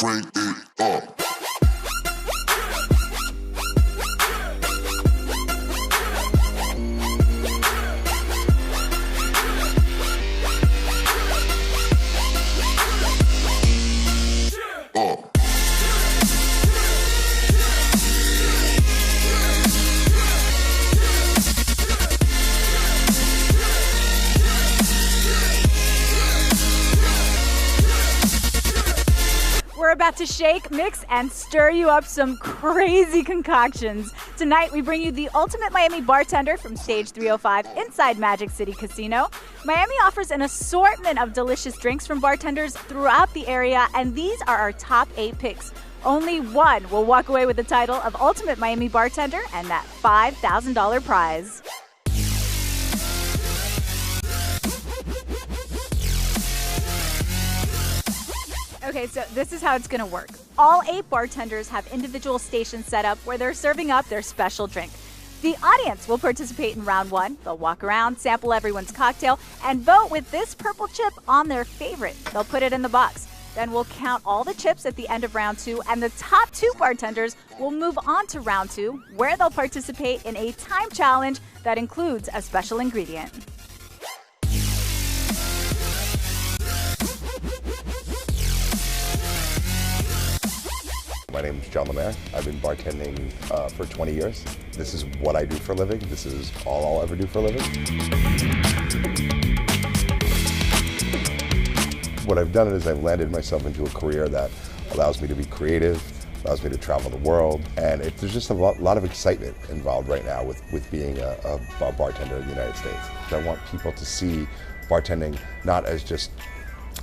crank it up. We're about to shake, mix, and stir you up some crazy concoctions. Tonight, we bring you the ultimate Miami bartender from Stage 305 inside Magic City Casino. Miami offers an assortment of delicious drinks from bartenders throughout the area, and these are our top 8 picks. Only one will walk away with the title of Ultimate Miami Bartender and that $5,000 prize. Okay, so this is how it's gonna work. All 8 bartenders have individual stations set up where they're serving up their special drink. The audience will participate in round 1. They'll walk around, sample everyone's cocktail, and vote with this purple chip on their favorite. They'll put it in the box. Then we'll count all the chips at the end of round 2, and the top 2 bartenders will move on to round 2, where they'll participate in a time challenge that includes a special ingredient. My name is John Lemaire. I've been bartending for 20 years. This is what I do for a living. This is all I'll ever do for a living. What I've done is I've landed myself into a career that allows me to be creative, allows me to travel the world, and there's just a lot of excitement involved right now with being a bartender in the United States. I want people to see bartending not as just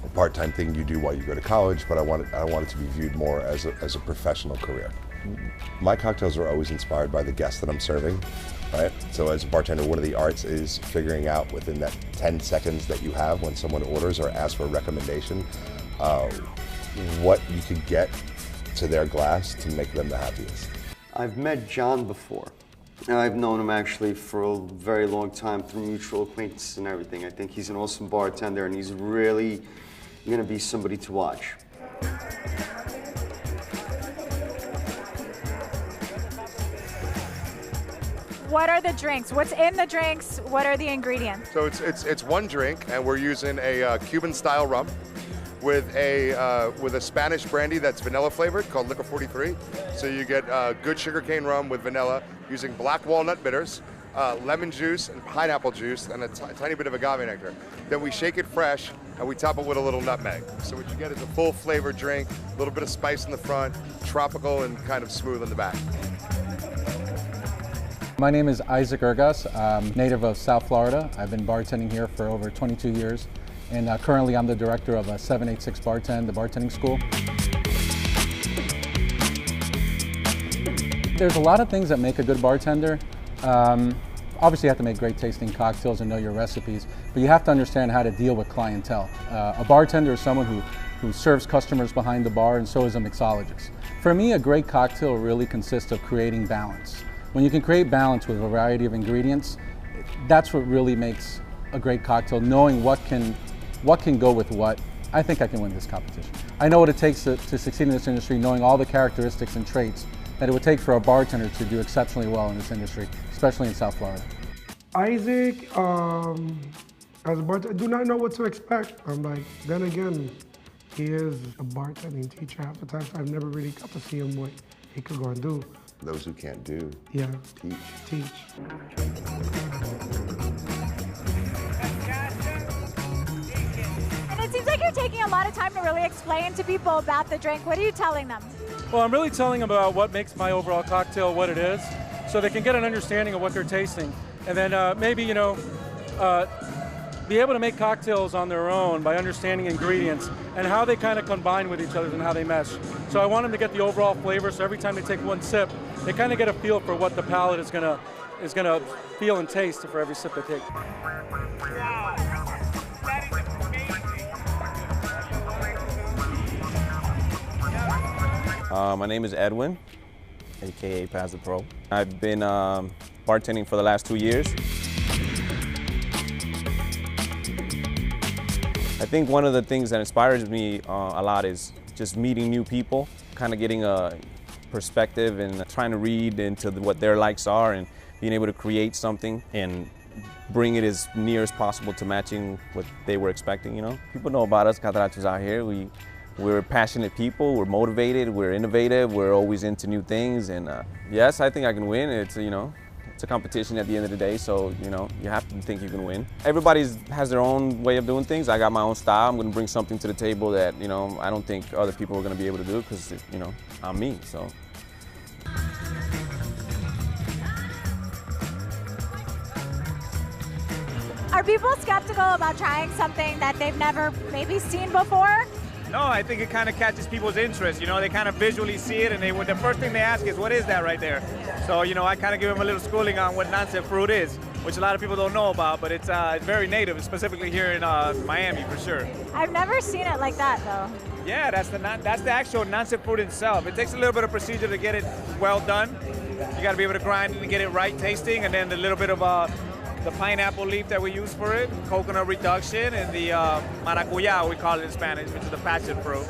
a part-time thing you do while you go to college, but I want it to be viewed more as a professional career. My cocktails are always inspired by the guests that I'm serving, right? So as a bartender, one of the arts is figuring out within that 10 seconds that you have when someone orders or asks for a recommendation, what you could get to their glass to make them the happiest. I've met John before. Now, I've known him actually for a very long time through mutual acquaintances and everything. I think he's an awesome bartender, and he's really going to be somebody to watch. What are the drinks? What's in the drinks? What are the ingredients? So it's one drink, and we're using a Cuban-style rum with a Spanish brandy that's vanilla flavored called Liquor 43. So you get good sugarcane rum with vanilla using black walnut bitters, lemon juice and pineapple juice, and a tiny bit of agave nectar. Then we shake it fresh and we top it with a little nutmeg. So what you get is a full flavored drink, a little bit of spice in the front, tropical and kind of smooth in the back. My name is Isaac Ergas. I'm native of South Florida. I've been bartending here for over 22 years. And currently I'm the director of 786 Bartend, the bartending school. There's a lot of things that make a good bartender. Obviously you have to make great tasting cocktails and know your recipes, but you have to understand how to deal with clientele. A bartender is someone who serves customers behind the bar, and so is a mixologist. For me, a great cocktail really consists of creating balance. When you can create balance with a variety of ingredients, that's what really makes a great cocktail, knowing what can go with what. I think I can win this competition. I know what it takes to succeed in this industry, knowing all the characteristics and traits that it would take for a bartender to do exceptionally well in this industry, especially in South Florida. Isaac, as a bartender, I do not know what to expect. Then again, he is a bartending teacher half the time, so I've never really got to see him what he could go and do. Those who can't do, yeah, teach. It seems like you're taking a lot of time to really explain to people about the drink. What are you telling them? Well, I'm really telling them about what makes my overall cocktail what it is, so they can get an understanding of what they're tasting. And then maybe, be able to make cocktails on their own by understanding ingredients and how they kind of combine with each other and how they mesh. So I want them to get the overall flavor, so every time they take one sip, they kind of get a feel for what the palate is gonna feel and taste for every sip they take. My name is Edwin, aka Pass the Pro. I've been bartending for the last 2 years. I think one of the things that inspires me a lot is just meeting new people, kind of getting a perspective and trying to read into what their likes are and being able to create something and bring it as near as possible to matching what they were expecting, you know. People know about us Catarachos out here. We're passionate people, we're motivated, we're innovative, we're always into new things, and yes, I think I can win. It's, you know, it's a competition at the end of the day, so, you know, you have to think you can win. Everybody has their own way of doing things. I got my own style. I'm going to bring something to the table that, you know, I don't think other people are going to be able to do because, you know, I'm me, so. Are people skeptical about trying something that they've never maybe seen before? No, I think it kind of catches people's interest. You know, they kind of visually see it, and the first thing they ask is, what is that right there? So, you know, I kind of give them a little schooling on what nonset fruit is, which a lot of people don't know about, but it's very native, specifically here in Miami, for sure. I've never seen it like that, though. Yeah, that's the actual nonset fruit itself. It takes a little bit of procedure to get it well done. You got to be able to grind it and get it right tasting, and then a little bit of the pineapple leaf that we use for it, coconut reduction, and the maracuya, we call it in Spanish, which is the passion fruit.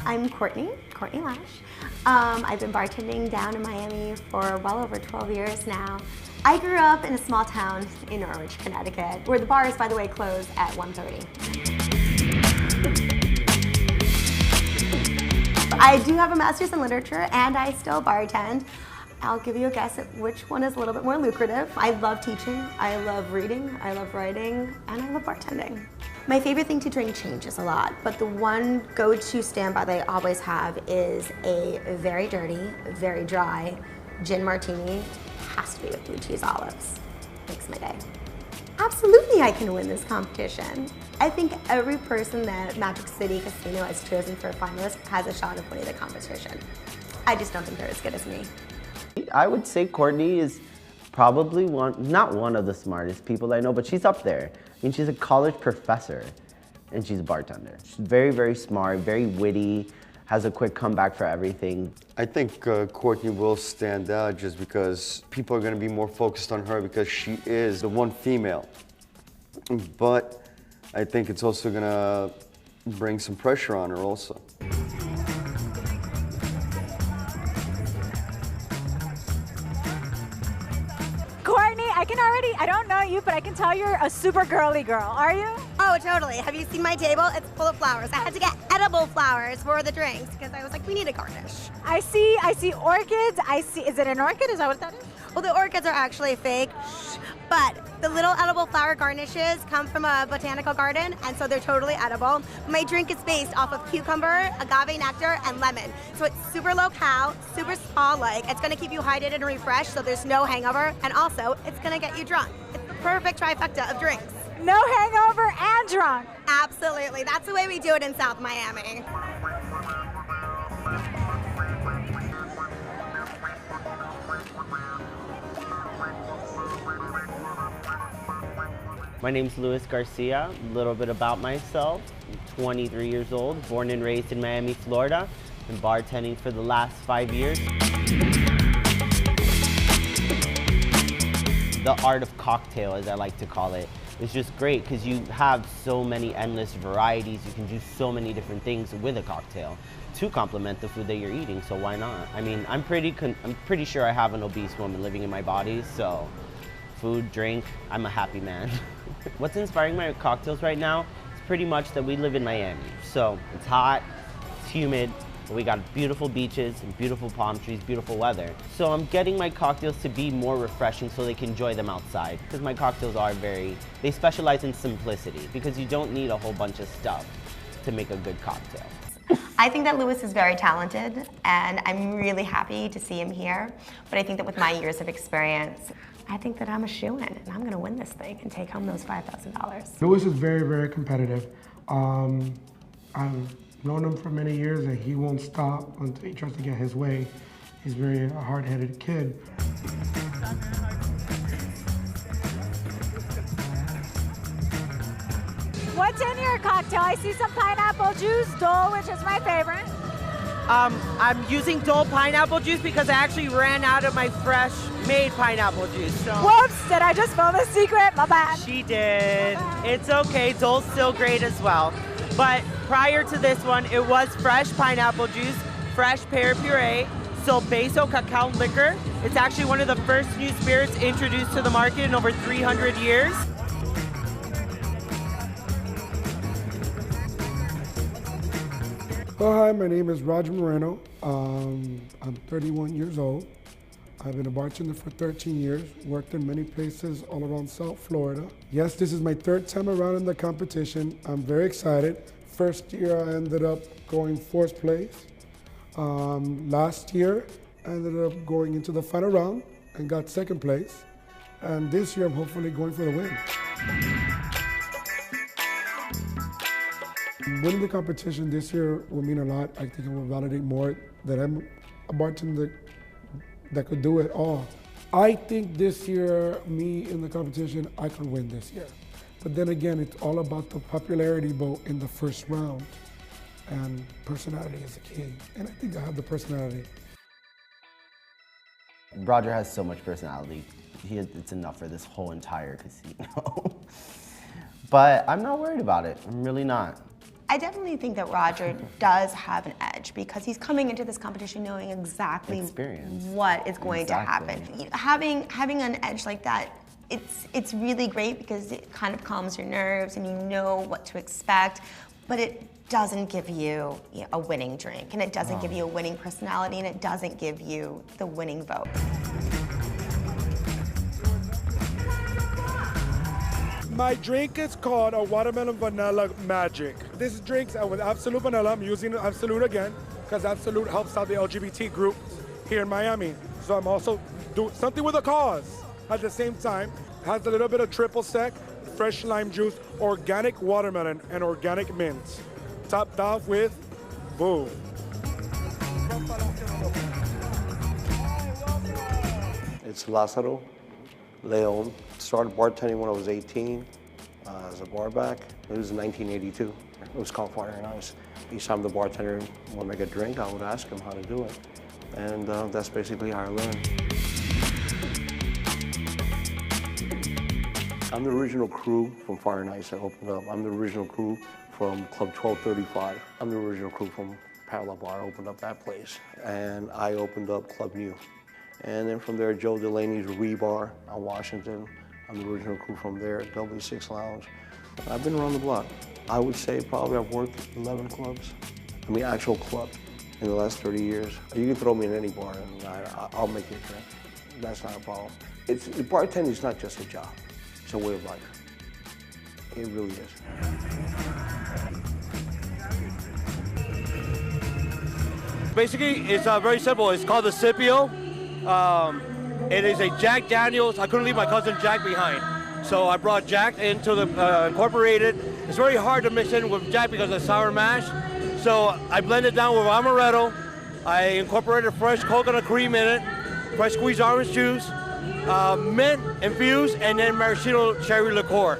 I'm Courtney Lash. I've been bartending down in Miami for well over 12 years now. I grew up in a small town in Norwich, Connecticut, where the bars, by the way, close at 1:30. I do have a master's in literature and I still bartend. I'll give you a guess at which one is a little bit more lucrative. I love teaching, I love reading, I love writing, and I love bartending. My favorite thing to drink changes a lot, but the one go-to standby that I always have is a very dirty, very dry gin martini. Has to be with blue cheese olives. Makes my day. Absolutely, I can win this competition. I think every person that Magic City Casino has chosen for a finalist has a shot of winning the competition. I just don't think they're as good as me. I would say Courtney is probably not one of the smartest people I know, but she's up there. I mean, she's a college professor and she's a bartender. She's very, very smart, very witty, has a quick comeback for everything. I think Courtney will stand out just because people are going to be more focused on her because she is the one female. But I think it's also going to bring some pressure on her also. Courtney, I don't know you, but I can tell you're a super girly girl. Are you? Oh, totally. Have you seen my table? It's full of flowers. I had to get edible flowers for the drinks because I was like, we need a garnish. I see orchids. Is it an orchid? Is that what that is? Well, the orchids are actually fake, but the little edible flower garnishes come from a botanical garden, and so they're totally edible. My drink is based off of cucumber, agave nectar, and lemon. So it's super low-cal, super spa-like. It's gonna keep you hydrated and refreshed, so there's no hangover, and also it's gonna get you drunk. It's the perfect trifecta of drinks. No hangover and drunk. Absolutely, that's the way we do it in South Miami. My name's Luis Garcia. A little bit about myself. I'm 23 years old, born and raised in Miami, Florida. Been bartending for the last 5 years. The art of cocktail, as I like to call it, is just great because you have so many endless varieties. You can do so many different things with a cocktail to complement the food that you're eating, so why not? I mean, I'm pretty sure I have an obese woman living in my body, so food, drink, I'm a happy man. What's inspiring my cocktails right now is pretty much that we live in Miami. So it's hot, it's humid, but we got beautiful beaches and beautiful palm trees, beautiful weather. So I'm getting my cocktails to be more refreshing so they can enjoy them outside. Because my cocktails are they specialize in simplicity because you don't need a whole bunch of stuff to make a good cocktail. I think that Luis is very talented, and I'm really happy to see him here. But I think that with my years of experience, I think that I'm a shoo-in, and I'm going to win this thing and take home those $5,000. Luis is very, very competitive. I've known him for many years, and he won't stop until he tries to get his way. He's very hard-headed kid. What's in your cocktail? I see some pineapple juice, Dole, which is my favorite. I'm using Dole pineapple juice because I actually ran out of my fresh made pineapple juice. So. Whoops, did I just spill the secret? My bad. She did. It's okay, Dole's still great as well. But prior to this one, it was fresh pineapple juice, fresh pear puree, Silbeso cacao liquor. It's actually one of the first new spirits introduced to the market in over 300 years. Well, hi, my name is Roger Moreno. I'm 31 years old. I've been a bartender for 13 years, worked in many places all around South Florida. Yes, this is my third time around in the competition. I'm very excited. First year I ended up going fourth place. Last year I ended up going into the final round and got second place. And this year I'm hopefully going for the win. Winning the competition this year will mean a lot. I think it will validate more that I'm a bartender that could do it all. I think this year, me in the competition, I could win this year. But then again, it's all about the popularity vote in the first round. And personality is the key. And I think I have the personality. Roger has so much personality. It's enough for this whole entire casino. But I'm not worried about it. I'm really not. I definitely think that Roger does have an edge because he's coming into this competition knowing exactly what is going to happen. Having an edge like that, it's really great because it kind of calms your nerves and you know what to expect, but it doesn't give you a winning drink, and it doesn't give you a winning personality, and it doesn't give you the winning vote. My drink is called a watermelon vanilla magic. This drink is with absolute vanilla. I'm using absolute again because absolute helps out the LGBT group here in Miami. So I'm also doing something with a cause at the same time. Has a little bit of triple sec, fresh lime juice, organic watermelon, and organic mint. Topped off with boom. It's Lázaro León. Started bartending when I was 18 as a barback. It was in 1982. It was called Fire and Ice. Each time the bartender would make a drink, I would ask him how to do it. And that's basically how I learned. I'm the original crew from Fire and Ice that opened up. I'm the original crew from Club 1235. I'm the original crew from Parallel Bar. I opened up that place. And I opened up Club New. And then from there, Joe Delaney's Rebar on Washington. I'm the original crew from there at W6 Lounge. I've been around the block. I would say probably I've worked 11 clubs. I mean, actual clubs in the last 30 years. You can throw me in any bar and I'll make you a drink. That's not a problem. Bartending is not just a job. It's a way of life. It really is. Basically, it's very simple. It's called the Scipio. It is a Jack Daniels. I couldn't leave my cousin Jack behind. So I brought Jack into the incorporated. It's very hard to mix in with Jack because of sour mash. So I blended down with amaretto. I incorporated fresh coconut cream in it, fresh squeezed orange juice, mint infused, and then maraschino cherry liqueur.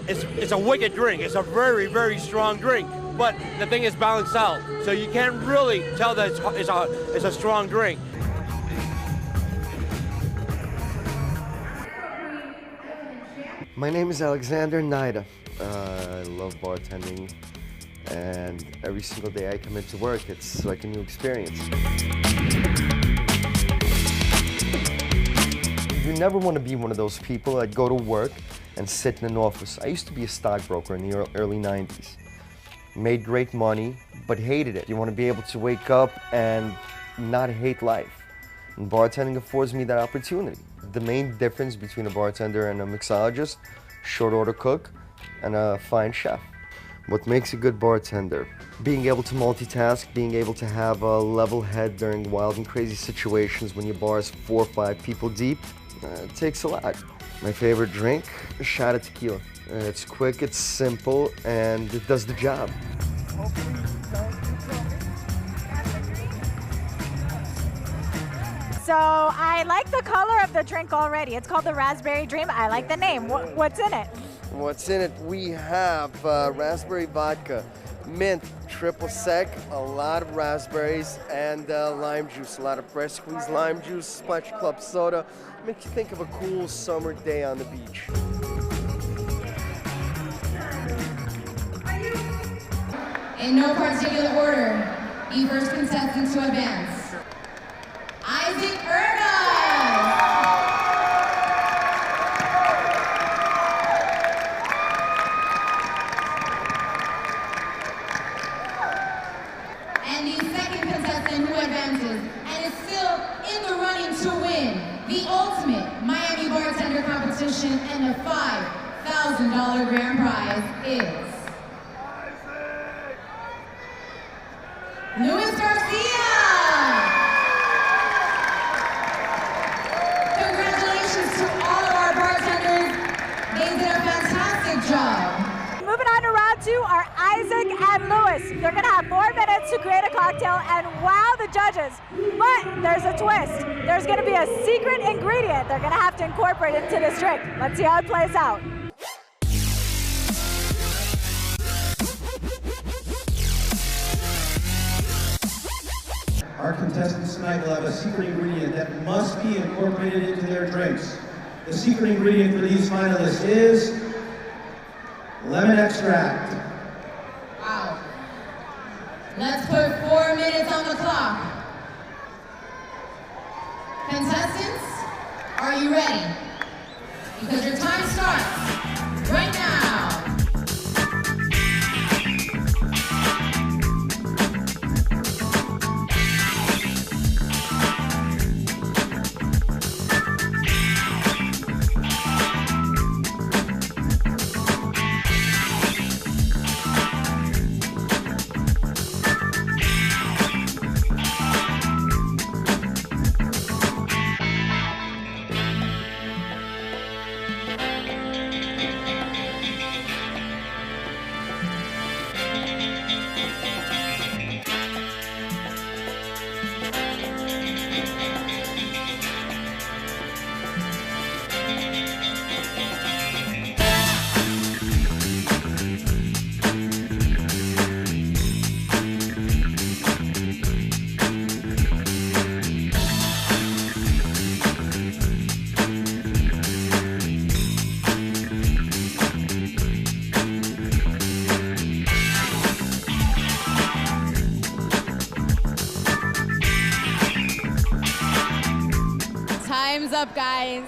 It's a wicked drink. It's a very, very strong drink. But the thing is balanced out. So you can't really tell that it's a strong drink. My name is Alexander Naida. I love bartending, and every single day I come into work, it's like a new experience. You never want to be one of those people that go to work and sit in an office. I used to be a stockbroker in the early 90s. Made great money, but hated it. You want to be able to wake up and not hate life. And bartending affords me that opportunity. The main difference between a bartender and a mixologist, short order cook, and a fine chef. What makes a good bartender? Being able to multitask, being able to have a level head during wild and crazy situations when your bar is 4 or 5 people deep, it takes a lot. My favorite drink, a shot of tequila. It's quick, it's simple, and it does the job. So I like the color of the drink already. It's called the Raspberry Dream. I like the name. What's in it? What's in it? We have raspberry vodka, mint, triple sec, a lot of raspberries, and lime juice. A lot of fresh squeezed lime juice, splash club soda. Makes you think of a cool summer day on the beach. In no particular order, the first contestant to advance, Isaac Ergas. And the second contestant who advances and is still in the running to win the ultimate Miami Bartender competition and the $5,000 grand prize is Luis Garcia! Congratulations to all of our bartenders. They did a fantastic job. Moving on to round two are Isaac and Luis. They're gonna have 4 minutes to create a cocktail and wow the judges. But there's a twist. There's gonna be a secret ingredient they're gonna have to incorporate into this drink. Let's see how it plays out. Our contestants tonight will have a secret ingredient that must be incorporated into their drinks. The secret ingredient for these finalists is lemon extract. Wow. Let's put 4 minutes on the clock. Contestants, are you ready? Because your time starts right now. Time's up, guys.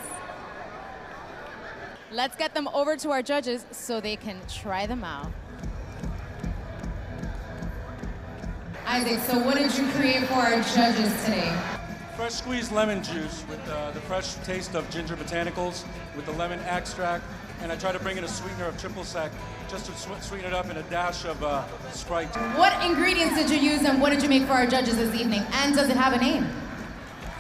Let's get them over to our judges so they can try them out. Isaac, so what did you create for our judges today? Fresh squeezed lemon juice with the fresh taste of ginger botanicals with the lemon extract, and I try to bring in a sweetener of triple sec just to sweeten it up in a dash of Sprite. What ingredients did you use and what did you make for our judges this evening? And does it have a name?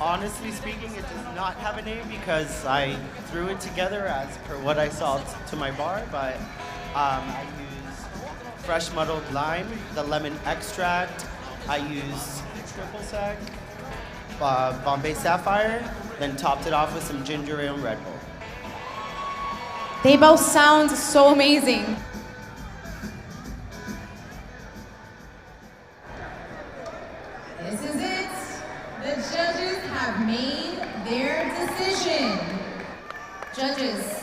Honestly speaking, it does not have a name because I threw it together as per what I saw to my bar, but I use fresh muddled lime, the lemon extract, I used triple sec, Bombay Sapphire, then topped it off with some ginger ale and Red Bull. They both sound so amazing. This is it. The judges have made their decision. Judges,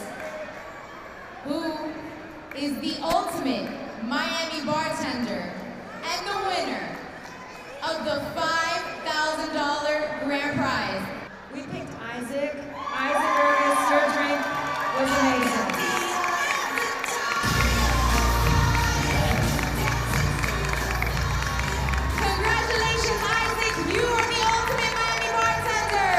who is the ultimate Miami bartender and the winner of the $5,000 grand prize? We picked Isaac. Isaac Ergas, your drink was amazing. Congratulations, Isaac. You are the ultimate Miami bartender.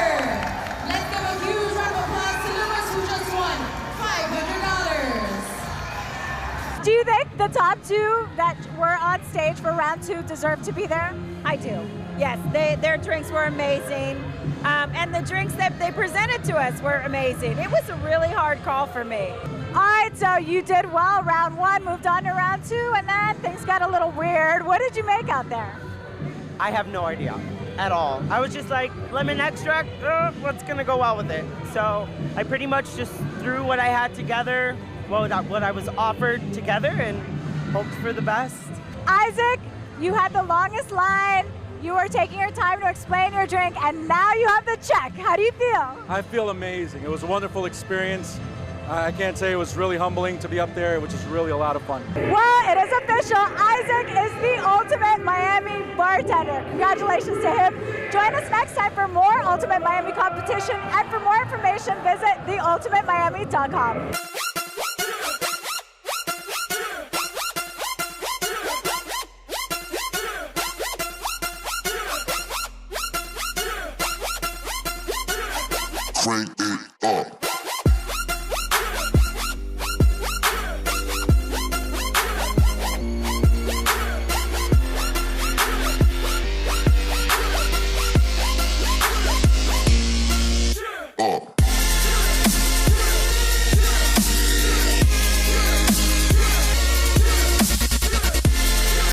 Let's give a huge round of applause to Luis, who just won $500. Do you think the top two that were on stage for round two deserve to be there? I do. Yes, their drinks were amazing. And the drinks that they presented to us were amazing. It was a really hard call for me. All right, so you did well. Round one, moved on to round two, and then things got a little weird. What did you make out there? I have no idea at all. I was just like, lemon extract, what's gonna go well with it? So I pretty much just threw what I had together, what I was offered together, and hoped for the best. Isaac, You had the longest line. You were taking your time to explain your drink, and now you have the check. How do you feel? I feel amazing. It was a wonderful experience. I can't say it was really humbling to be up there, which is really a lot of fun. Well, it is official. Isaac is the ultimate Miami bartender. Congratulations to him. Join us next time for more Ultimate Miami competition, and for more information, visit theultimatemiami.com. Crank it up.